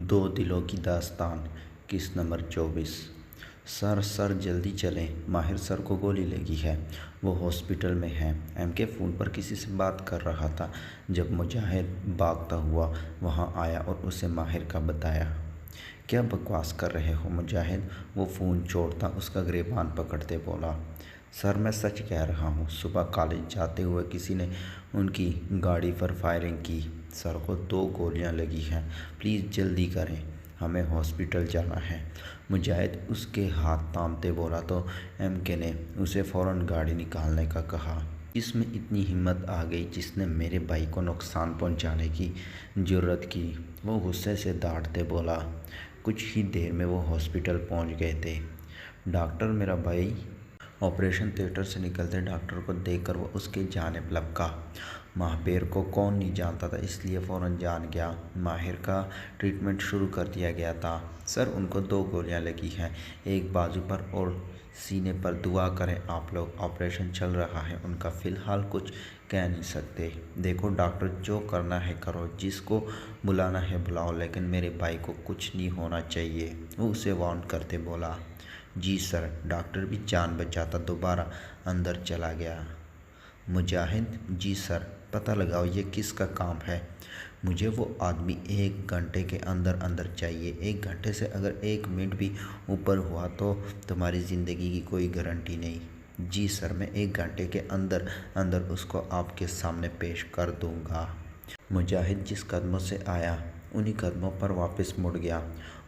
दो दिलों की दास्तान किस्त नंबर 24। सर जल्दी चलें, माहिर सर को गोली लगी है, वो हॉस्पिटल में हैं। एमके फ़ोन पर किसी से बात कर रहा था जब मुजाहिद भागता हुआ वहां आया और उसे माहिर का बताया। क्या बकवास कर रहे हो मुजाहिद? वो फ़ोन छोड़ता उसका गिरबान पकड़ते बोला। सर मैं सच कह रहा हूँ, सुबह कॉलेज जाते हुए किसी ने उनकी गाड़ी पर फायरिंग की। सर को 2 गोलियां लगी हैं, प्लीज़ जल्दी करें, हमें हॉस्पिटल जाना है। मुजाहिद उसके हाथ थामते बोला तो एमके ने उसे फ़ौरन गाड़ी निकालने का कहा। इसमें इतनी हिम्मत आ गई जिसने मेरे भाई को नुकसान पहुंचाने की जुर्रत की। वो गुस्से से डांटते बोला। कुछ ही देर में वो हॉस्पिटल पहुंच गए थे। डॉक्टर मेरा भाई। ऑपरेशन थिएटर से निकलते डॉक्टर को देखकर वो उसके जानिब लपका। महाबीर को कौन नहीं जानता था, इसलिए फ़ौरन जान गया। माहिर का ट्रीटमेंट शुरू कर दिया गया था। सर उनको 2 गोलियां लगी हैं, एक बाजू पर और सीने पर। दुआ करें आप लोग, ऑपरेशन चल रहा है उनका, फ़िलहाल कुछ कह नहीं सकते। देखो डॉक्टर, जो करना है करो, जिसको बुलाना है बुलाओ, लेकिन मेरे भाई को कुछ नहीं होना चाहिए, वो उसे वार्न करते बोला। जी सर। डॉक्टर भी जान बचाता दोबारा अंदर चला गया। मुजाहिद, जी सर, पता लगाओ ये किसका काम है। मुझे वो आदमी 1 घंटे के अंदर अंदर चाहिए। 1 घंटे से अगर 1 मिनट भी ऊपर हुआ तो तुम्हारी ज़िंदगी की कोई गारंटी नहीं। जी सर, मैं 1 घंटे के अंदर अंदर उसको आपके सामने पेश कर दूंगा। मुजाहिद जिस कदमों से आया उन्हीं कदमों पर वापस मुड़ गया।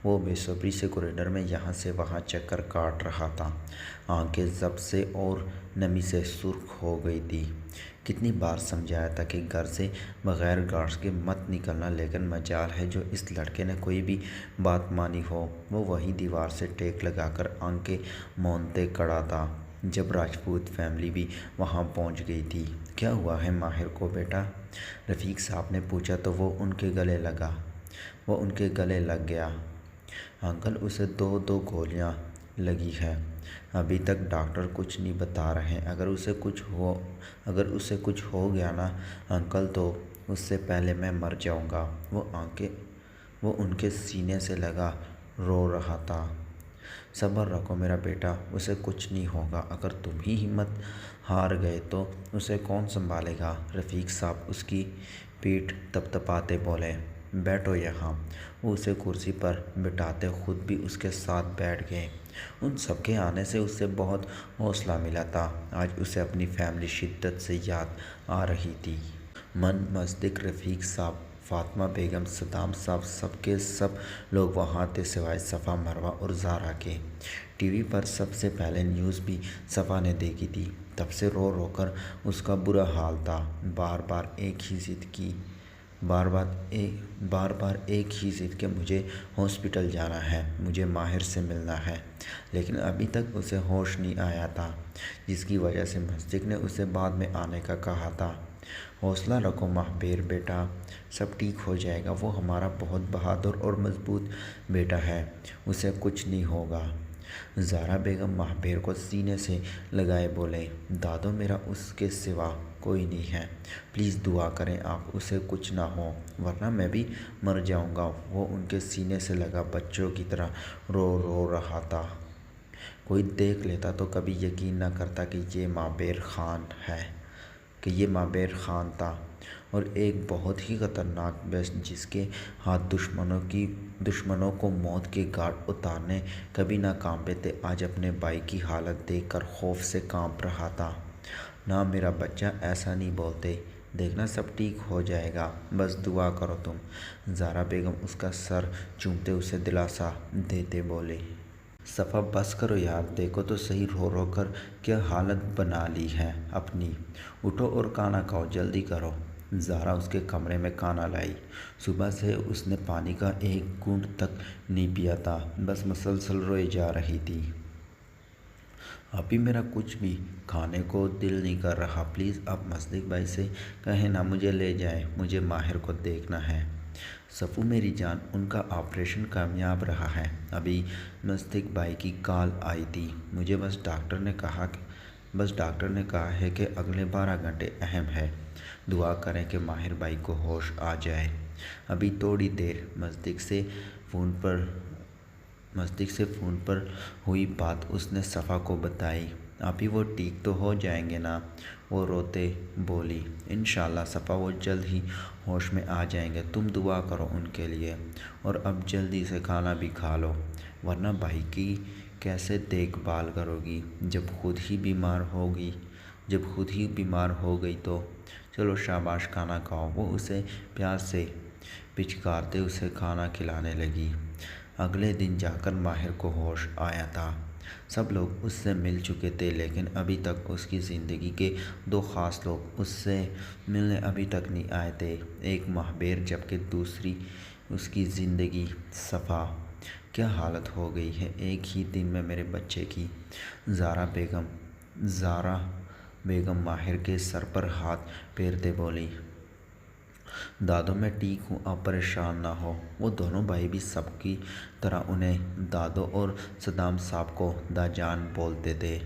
वो बेसब्री से कॉरिडोर में यहाँ से वहाँ चक्कर काट रहा था। आंखें जब से और नमी से सुर्ख हो गई थी। कितनी बार समझाया था कि घर से बगैर गार्ड्स के मत निकलना, लेकिन मजाल है जो इस लड़के ने कोई भी बात मानी हो। वो वही दीवार से टेक लगाकर आंखें मौनते खड़ा था जब राजपूत फैमिली भी वहाँ पहुँच गई थी। क्या हुआ है माहिर को बेटा? रफ़ीक साहब ने पूछा तो वो उनके गले लग गया। अंकल, उसे 2 गोलियां लगी है, अभी तक डॉक्टर कुछ नहीं बता रहे हैं। अगर उसे कुछ हो गया ना अंकल, तो उससे पहले मैं मर जाऊंगा। वो उनके सीने से लगा रो रहा था। सब्र रखो मेरा बेटा, उसे कुछ नहीं होगा। अगर तुम ही हिम्मत हार गए तो उसे कौन संभालेगा? रफ़ीक साहब उसकी पीठ तपतपाते बोले। बैठो यहाँ। वो उसे कुर्सी पर बिठाते खुद भी उसके साथ बैठ गए। उन सबके आने से उसे बहुत हौसला मिला था। आज उसे अपनी फैमिली शिद्दत से याद आ रही थी। मन मस्जिद, रफ़ीक साहब, फातिमा बेगम, सद्दाम साहब, सबके सब लोग वहाँ थे सिवाय सफ़ा, मरवा और ज़ारा के। टीवी पर सबसे पहले न्यूज़ भी सफ़ा ने देखी थी। तब से रो रो कर उसका बुरा हाल था। बार बार एक ही ज़िद कि मुझे हॉस्पिटल जाना है, मुझे माहिर से मिलना है। लेकिन अभी तक उसे होश नहीं आया था, जिसकी वजह से मस्जिद ने उसे बाद में आने का कहा था। हौसला रखो महाबीर बेटा, सब ठीक हो जाएगा। वो हमारा बहुत बहादुर और मजबूत बेटा है, उसे कुछ नहीं होगा। ज़ारा बेगम महाबीर को सीने से लगाए बोले। दादो, मेरा उसके सिवा कोई नहीं है, प्लीज़ दुआ करें आप, उसे कुछ ना हो, वरना मैं भी मर जाऊंगा। वो उनके सीने से लगा बच्चों की तरह रो रहा था। कोई देख लेता तो कभी यकीन ना करता कि ये माबेर ख़ान था, और एक बहुत ही ख़तरनाक बेस्ट जिसके हाथ दुश्मनों को मौत के घाट उतारने कभी ना कांपे थे, आज अपने भाई की हालत देखकर खौफ से कांप रहा था। ना मेरा बच्चा, ऐसा नहीं बोलते, देखना सब ठीक हो जाएगा, बस दुआ करो तुम। ज़ारा बेगम उसका सर चूमते उसे दिलासा देते बोले। सफ़ा बस करो यार, देखो तो सही, रो कर क्या हालत बना ली है अपनी। उठो और खाना खाओ, जल्दी करो। ज़ारा उसके कमरे में खाना लाई। सुबह से उसने पानी का एक घूंट तक नहीं पिया था, बस मसलसल रोए जा रही थी। अभी मेरा कुछ भी खाने को दिल नहीं कर रहा, प्लीज़ आप मस्जिद भाई से कहें ना मुझे ले जाएं, मुझे माहिर को देखना है। सफ़ू मेरी जान, उनका ऑपरेशन कामयाब रहा है, अभी मस्तिक भाई की कॉल आई थी। मुझे बस डॉक्टर ने कहा है कि अगले 12 घंटे अहम है, दुआ करें कि माहिर भाई को होश आ जाए। अभी थोड़ी देर मस्जिद से फ़ोन पर हुई बात उसने सफ़ा को बताई। अभी वो ठीक तो हो जाएंगे ना? वो रोते बोली। इंशाल्लाह सफ़ा, वो जल्द ही होश में आ जाएंगे। तुम दुआ करो उनके लिए, और अब जल्दी से खाना भी खा लो, वरना भाई की कैसे देखभाल करोगी जब खुद ही बीमार हो गई तो। चलो शाबाश, खाना खाओ। वो उसे प्यार से पिचकारते उसे खाना खिलाने लगी। अगले दिन जाकर माहिर को होश आया था। सब लोग उससे मिल चुके थे, लेकिन अभी तक उसकी ज़िंदगी के दो ख़ास लोग उससे मिलने अभी तक नहीं आए थे। एक महाबेर, जबकि दूसरी उसकी ज़िंदगी सफ़ा। क्या हालत हो गई है एक ही दिन में मेरे बच्चे की। ज़ारा बेगम माहिर के सर पर हाथ फेरते बोली। दादो, मैं ठीक हूँ, आप परेशान ना हो। वो दोनों भाई भी सबकी तरह उन्हें दादो और सदाम साहब को दाजान बोलते थे।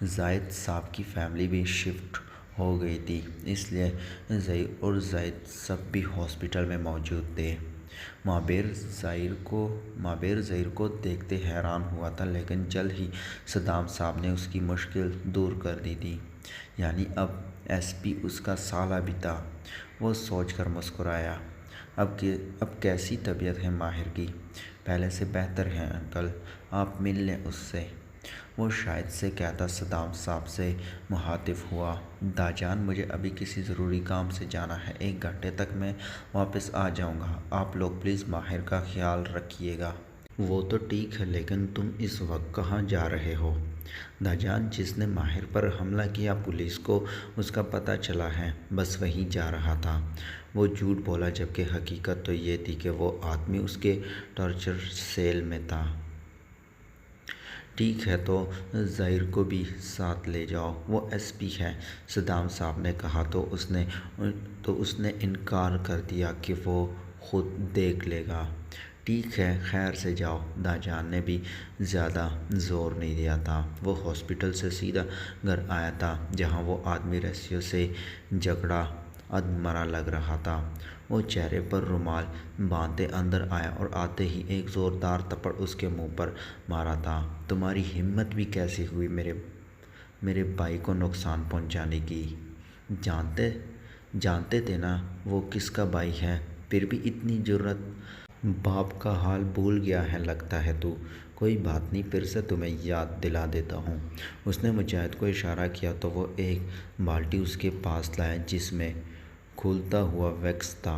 जायद साहब की फैमिली भी शिफ्ट हो गई थी, इसलिए ज़हीर और जायद सब भी हॉस्पिटल में मौजूद थे। माबेर ज़हीर को देखते हैरान हुआ था, लेकिन जल्द ही सदाम साहब ने उसकी मुश्किल दूर कर दी थी। यानी अब एसपी उसका साला भी था। वो सोचकर मुस्कुराया। अब कैसी तबीयत है माहिर की? पहले से बेहतर है अंकल, आप मिल लें उससे, वो शायद से कहता सदाम साहब से मुखातिब हुआ। दाजान, मुझे अभी किसी ज़रूरी काम से जाना है, 1 घंटे तक मैं वापस आ जाऊंगा। आप लोग प्लीज़ माहिर का ख्याल रखिएगा। वो तो ठीक है, लेकिन तुम इस वक्त कहाँ जा रहे हो? दाजान, जिसने माहिर पर हमला किया, पुलिस को उसका पता चला है, बस वहीं जा रहा था। वो झूठ बोला, जबकि हकीकत तो ये थी कि वो आदमी उसके टॉर्चर सेल में था। ठीक है, तो ज़हीर को भी साथ ले जाओ, वो एसपी है, सदाम साहब ने कहा। तो उसने इनकार कर दिया कि वो खुद देख लेगा। ठीक है, खैर से जाओ। दाजान ने भी ज़्यादा ज़ोर नहीं दिया था। वो हॉस्पिटल से सीधा घर आया था, जहां वो आदमी रस्सियों से जकड़ा अधमरा लग रहा था। वो चेहरे पर रुमाल बांधे अंदर आया और आते ही एक ज़ोरदार थप्पड़ उसके मुंह पर मारा था। तुम्हारी हिम्मत भी कैसी हुई मेरे भाई को नुकसान पहुंचाने की? जानते थे ना वो किसका भाई है, फिर भी इतनी जुर्रत। बाप का हाल भूल गया है लगता है तू। कोई बात नहीं, फिर से तुम्हें याद दिला देता हूँ। उसने मुजाहिद को इशारा किया तो वो एक बाल्टी उसके पास लाया, जिसमें खुलता हुआ वैक्स था।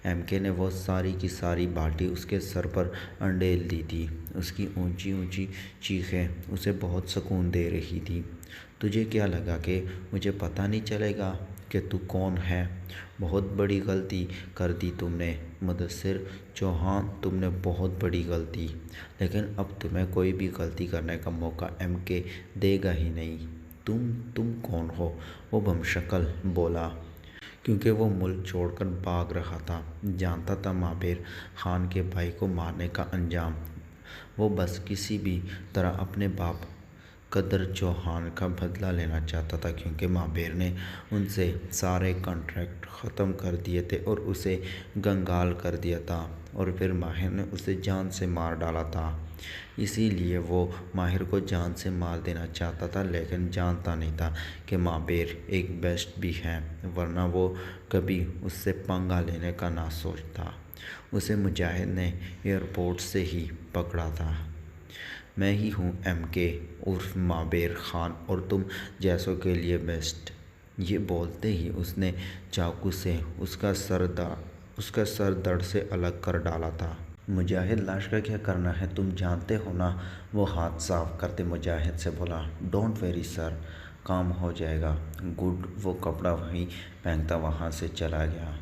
एमके ने वो सारी की सारी बाल्टी उसके सर पर अंडेल दी थी। उसकी ऊंची ऊंची चीखें उसे बहुत सुकून दे रही थी। तुझे क्या लगा कि मुझे पता नहीं चलेगा कि तू कौन है? बहुत बड़ी गलती कर दी तुमने मुदस्सिर चौहान, तुमने बहुत बड़ी गलती। लेकिन अब तुम्हें कोई भी गलती करने का मौका एमके देगा ही नहीं। तुम कौन हो? वो बमशक्ल बोला, क्योंकि वो मुल्क छोड़कर भाग रहा था। जानता था माबेर खान के भाई को मारने का अंजाम। वो बस किसी भी तरह अपने बाप कदर चौहान का बदला लेना चाहता था, क्योंकि माबेर ने उनसे सारे कॉन्ट्रैक्ट ख़त्म कर दिए थे और उसे कंगाल कर दिया था, और फिर माहिर ने उसे जान से मार डाला था। इसीलिए वो माहिर को जान से मार देना चाहता था, लेकिन जानता नहीं था कि माबेर एक बेस्ट भी है, वरना वो कभी उससे पंगा लेने का ना सोचता। उसे मुजाहिद ने एयरपोर्ट से ही पकड़ा था। मैं ही हूँ एमके उर्फ माबेर खान, और तुम जैसों के लिए बेस्ट। ये बोलते ही उसने चाकू से उसका सर धड़ से अलग कर डाला था। मुजाहिद, लाश का क्या करना है तुम जानते हो ना? वो हाथ साफ करते मुजाहिद से बोला। डोंट वेरी सर, काम हो जाएगा। गुड। वो कपड़ा वहीं फेंकता वहाँ से चला गया।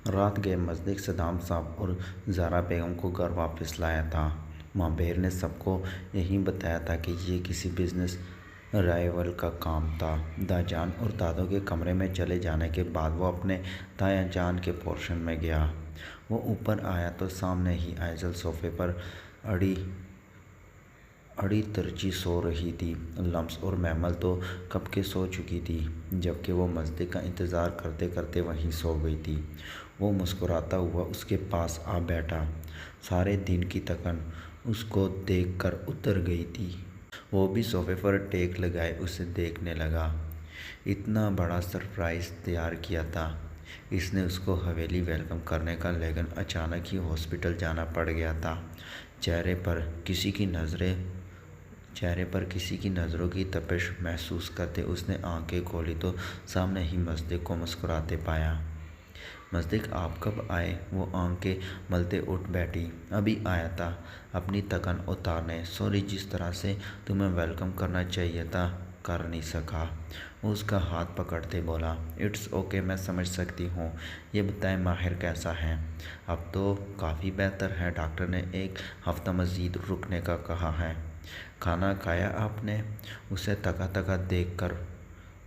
रात गए नज़दीक सदाम साहब और ज़ारा बेगम को घर वापस लाया था। माबेर ने सबको यही बताया था कि ये किसी बिजनेस राइवल का काम था। दाजान और दादो के कमरे में चले जाने के बाद वो अपने ताया जान के पोर्शन में गया। वो ऊपर आया तो सामने ही आइजल सोफे पर अड़ी तरची सो रही थी। लम्स और महमल तो कब के सो चुकी थी, जबकि वो मस्जिद का इंतज़ार करते करते वहीं सो गई थी। वो मुस्कुराता हुआ उसके पास आ बैठा। सारे दिन की थकन उसको देखकर उतर गई थी। वो भी सोफे पर टेक लगाए उसे देखने लगा। इतना बड़ा सरप्राइज़ तैयार किया था इसने उसको हवेली वेलकम करने का, लेकिन अचानक ही हॉस्पिटल जाना पड़ गया था। चेहरे पर किसी की नज़रों की तपिश महसूस करते उसने आंखें खोली तो सामने ही मस्जिद को मुस्कुराते पाया। मस्जिद, आप कब आए? वो आंखें मलते उठ बैठी। अभी आया था अपनी थकान उतारने। सॉरी, जिस तरह से तुम्हें वेलकम करना चाहिए था कर नहीं सका। वो उसका हाथ पकड़ते बोला, इट्स ओके, मैं समझ सकती हूँ। ये बताएं माहिर कैसा है? अब तो काफ़ी बेहतर है। डॉक्टर ने 1 हफ्ता मज़ीद रुकने का कहा है। खाना खाया आपने? उसे थका थका देख कर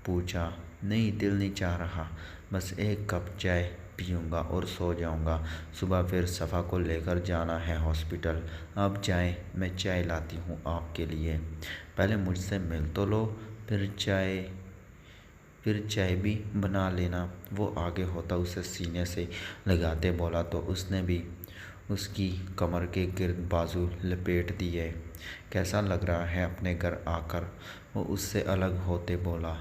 पूछा। नहीं, दिल नहीं चाह रहा। बस 1 कप चाय पीऊँगा और सो जाऊँगा। सुबह फिर सफ़ा को लेकर जाना है हॉस्पिटल। आप जाएं, मैं चाय लाती हूँ आपके लिए। पहले मुझसे मिल तो लो, फिर चाय भी बना लेना। वो आगे होता उसे सीने से लगाते बोला तो उसने भी उसकी कमर के गिर्द बाजू लपेट दिए। कैसा लग रहा है अपने घर आकर? वो उससे अलग होते बोला।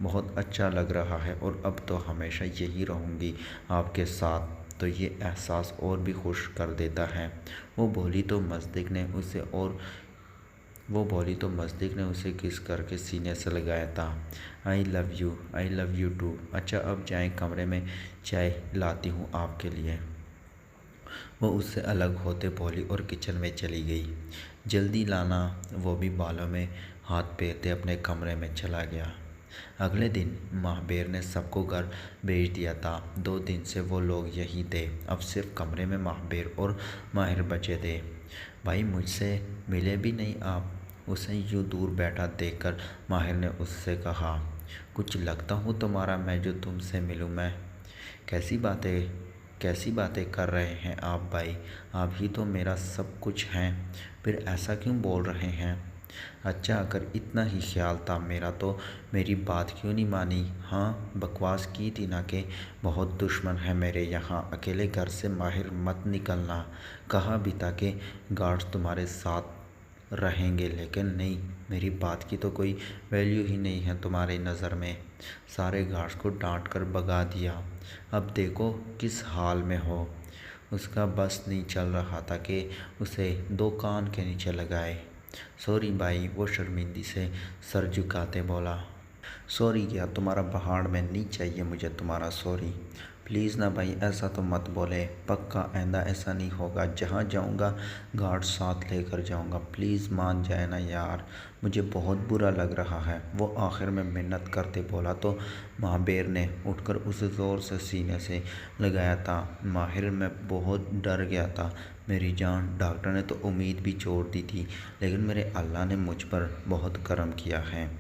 बहुत अच्छा लग रहा है और अब तो हमेशा यही रहूँगी आपके साथ। तो ये एहसास और भी खुश कर देता है। वो बोली तो मस्तिक ने उसे किस करके सीने से लगाया था। I love you too. अच्छा, अब जाएं कमरे में, चाय लाती हूँ आपके लिए। वो उससे अलग होते बोली और किचन में चली गई। जल्दी लाना। वो भी बालों में हाथ फेरते अपने कमरे में चला गया। अगले दिन महाबीर ने सबको घर भेज दिया था। 2 दिन से वो लोग यहीं थे। अब सिर्फ कमरे में महाबीर और माहिर बचे थे। भाई, मुझसे मिले भी नहीं आप? उसे यूँ दूर बैठा देखकर माहिर ने उससे कहा। कुछ लगता हूँ तुम्हारा मैं जो तुमसे मिलूँ मैं? कैसी बातें कर रहे हैं आप भाई? आप ही तो मेरा सब कुछ हैं। फिर ऐसा क्यों बोल रहे हैं? अच्छा, अगर इतना ही ख्याल था मेरा तो मेरी बात क्यों नहीं मानी? हाँ, बकवास की थी ना कि बहुत दुश्मन है मेरे यहाँ, अकेले घर से बाहर मत निकलना। कहा भी था कि गार्ड्स तुम्हारे साथ रहेंगे, लेकिन नहीं, मेरी बात की तो कोई वैल्यू ही नहीं है तुम्हारी नज़र में। सारे गार्ड्स को डांट कर भगा दिया। अब देखो किस हाल में हो। उसका बस नहीं चल रहा था कि उसे 2 कान के नीचे लगाए। सॉरी भाई, वो शर्मिंदी से सर झुकाते बोला। सॉरी क्या? तुम्हारा पहाड़ में नहीं चाहिए मुझे तुम्हारा सॉरी। प्लीज़ ना भाई, ऐसा तो मत बोले। पक्का आइंदा ऐसा नहीं होगा। जहाँ जाऊँगा गार्ड साथ लेकर जाऊँगा। प्लीज़ मान जाए ना यार, मुझे बहुत बुरा लग रहा है। वो आखिर में मिन्नत करते बोला तो महाबीर ने उठकर उसे ज़ोर से सीने से लगाया था। माहिर, मैं बहुत डर गया था मेरी जान। डॉक्टर ने तो उम्मीद भी छोड़ दी थी, लेकिन मेरे अल्लाह ने मुझ पर बहुत करम किया है।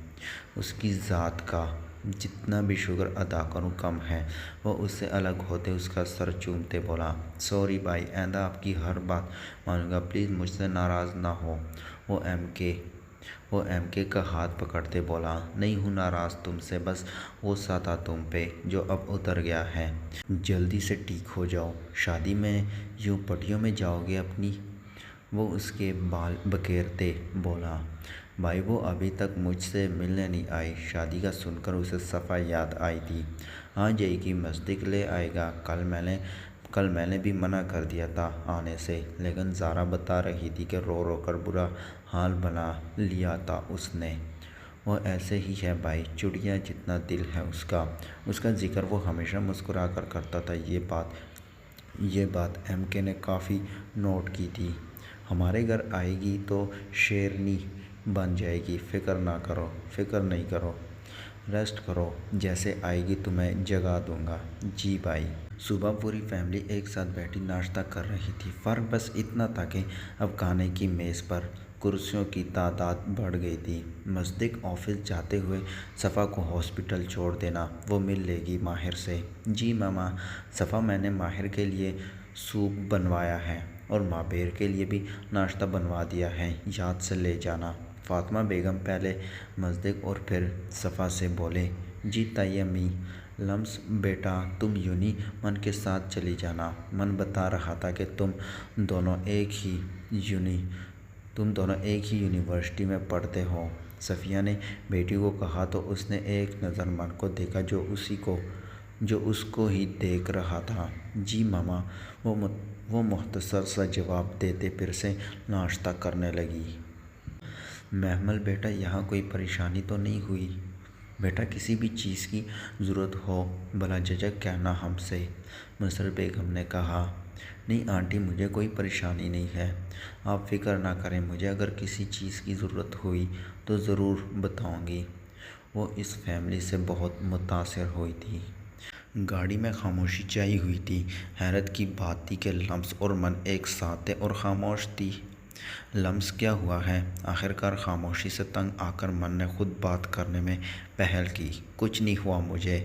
उसकी ज़ात का जितना भी शुक्र अदा करूँ कम है। वो उससे अलग होते उसका सर चूमते बोला। सॉरी भाई, आइंदा आपकी हर बात मानूंगा। प्लीज़ मुझसे नाराज़ ना हो। वो एम के का हाथ पकड़ते बोला। नहीं हूँ नाराज़ तुमसे, बस गुस्सा था तुम पे जो अब उतर गया है। जल्दी से ठीक हो जाओ। शादी में यूँ पटियों में जाओगे अपनी? वो उसके बाल बखेरते बोला। भाई, वो अभी तक मुझसे मिलने नहीं आई। शादी का सुनकर उसे सफ़ा याद आई थी। आ जाएगी, मस्जिद ले आएगा। कल मैंने भी मना कर दिया था आने से, लेकिन ज़ारा बता रही थी कि रो रो कर बुरा हाल बना लिया था उसने। वो ऐसे ही है भाई, चिड़िया जितना दिल है उसका जिक्र वो हमेशा मुस्कुरा कर करता था। ये बात एमके ने काफ़ी नोट की थी। हमारे घर आएगी तो शेरनी बन जाएगी। फ़िक्र नहीं करो, रेस्ट करो। जैसे आएगी तुम्हें जगा दूंगा। जी भाई। सुबह पूरी फैमिली एक साथ बैठी नाश्ता कर रही थी। फ़र्क बस इतना था कि अब खाने की मेज़ पर कुर्सियों की तादाद बढ़ गई थी। मस्जिद ऑफिस जाते हुए सफ़ा को हॉस्पिटल छोड़ देना, वो मिल लेगी माहिर से। जी मामा। सफ़ा, मैंने माहिर के लिए सूप बनवाया है और महाबीर के लिए भी नाश्ता बनवा दिया है, याद से ले जाना। फातिमा बेगम पहले मस्जिद और फिर सफ़ा से बोले। जी ताई अम्मी, लम्स बेटा तुम यूनी मन के साथ चली जाना। मन बता रहा था कि तुम दोनों एक ही यूनिवर्सिटी में पढ़ते हो। सफ़िया ने बेटी को कहा तो उसने एक नज़र मन को देखा जो उसको ही देख रहा था। जी मामा, वो मुख्तसर सा जवाब देते फिर से नाश्ता करने लगी। महमल बेटा यहाँ कोई परेशानी तो नहीं हुई? बेटा किसी भी चीज़ की ज़रूरत हो भला झिझक कहना हमसे, मुसर बेगम ने कहा। नहीं आंटी, मुझे कोई परेशानी नहीं है, आप फ़िक्र ना करें। मुझे अगर किसी चीज़ की ज़रूरत हुई तो ज़रूर बताऊंगी। वो इस फैमिली से बहुत मुतासिर हुई थी। गाड़ी में खामोशी छाई हुई थी। हैरत की बात थी कि लम्स और मन एक साथ थे और खामोश थी। लम्स क्या हुआ है? आखिरकार खामोशी से तंग आकर मन ने खुद बात करने में पहल की। कुछ नहीं हुआ मुझे।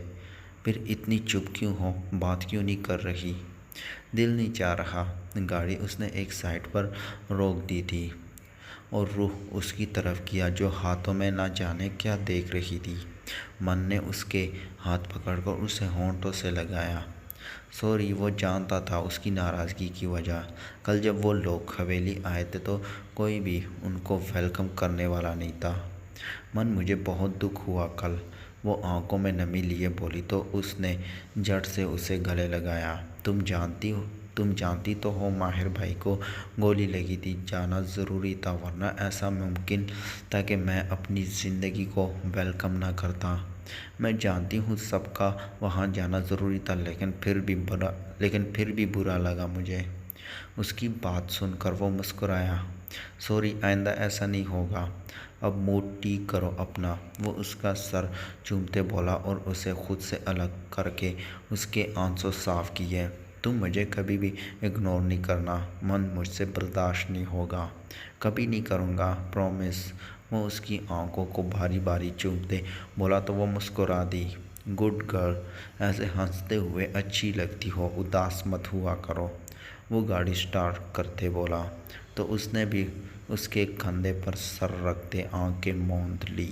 फिर इतनी चुप क्यों हो? बात क्यों नहीं कर रही? दिल नहीं चाह रहा। गाड़ी उसने एक साइड पर रोक दी थी और रुख उसकी तरफ किया जो हाथों में ना जाने क्या देख रही थी। मन ने उसके हाथ पकड़कर उसे होंठों से लगाया। सॉरी, वो जानता था उसकी नाराज़गी की वजह। कल जब वो लोग हवेली आए थे तो कोई भी उनको वेलकम करने वाला नहीं था। मन, मुझे बहुत दुख हुआ कल। वो आंखों में नमी लिए बोली तो उसने झट से उसे गले लगाया। तुम जानती तो हो माहिर भाई को गोली लगी थी। जाना ज़रूरी था, वरना ऐसा मुमकिन था कि मैं अपनी ज़िंदगी को वेलकम ना करता। मैं जानती हूँ सबका वहाँ जाना ज़रूरी था, लेकिन फिर भी बुरा लगा मुझे। उसकी बात सुनकर वो मुस्कुराया। सॉरी, आइंदा ऐसा नहीं होगा। अब मूड ठीक करो अपना। वो उसका सर चूमते बोला और उसे खुद से अलग करके उसके आंसू साफ किए। तुम मुझे कभी भी इग्नोर नहीं करना। मन, मुझसे बर्दाश्त नहीं होगा। कभी नहीं करूँगा, प्रॉमिस। वो उसकी आंखों को बारी बारी चूमते बोला तो वो मुस्कुरा दी। गुड गर्ल, ऐसे हंसते हुए अच्छी लगती हो, उदास मत हुआ करो। वो गाड़ी स्टार्ट करते बोला तो उसने भी उसके कंधे पर सर रखते आंखें मूंद ली।